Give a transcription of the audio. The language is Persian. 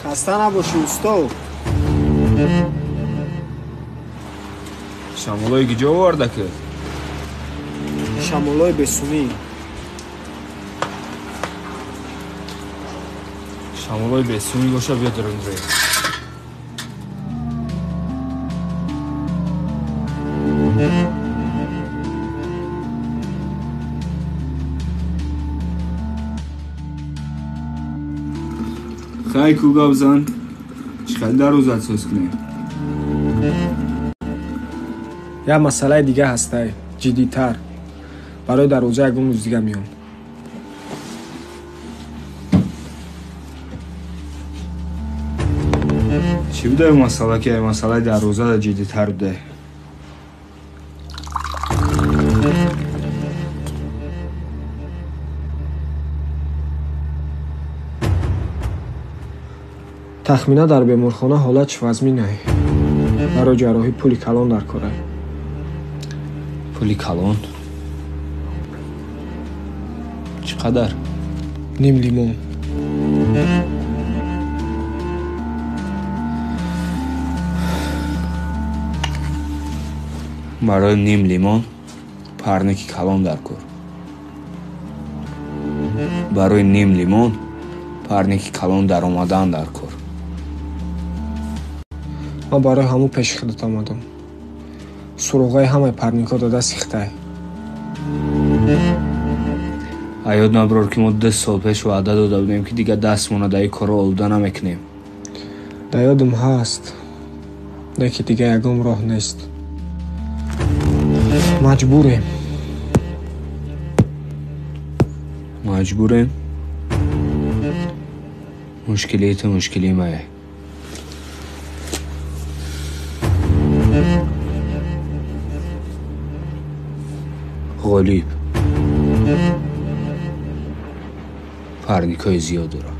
خسته نباشی اوستا. شمالای کجا وارده که؟ شمالای بسونی. شمالای بسونی باشه بیا درندره. خیلی کوگا بزن چقدر در روزت سوز کنیم. یه مسئله دیگه هسته جدی تر. برای در روزه یکم روز دیگه میام. چی بوده مسئله که مسئله در روزه جدی تر بوده؟ تخمینا در بیمارخانه حالت وضعی برای جراحی پولی کلان در کاره. پولی کلان؟ چقدر؟ نیم لیمون. برای نیم لیمون پرنکی کلان در کار. برای نیم لیمون پرنکی کلان در آمدن در کار. من برای همون پیش خودت آمدم. سروغای همه پرنیکا داده سیخته. یاد نبرار که ما 10 سال پیش وعده داده بودیم که دیگه دستمون در این کارو آلوده نمیکنیم. در یادم هست که دیگه یکم راه نیست. مجبوریم. مشکلیت مشکلی مایه. غالیب پرنیکای زیاد دارم.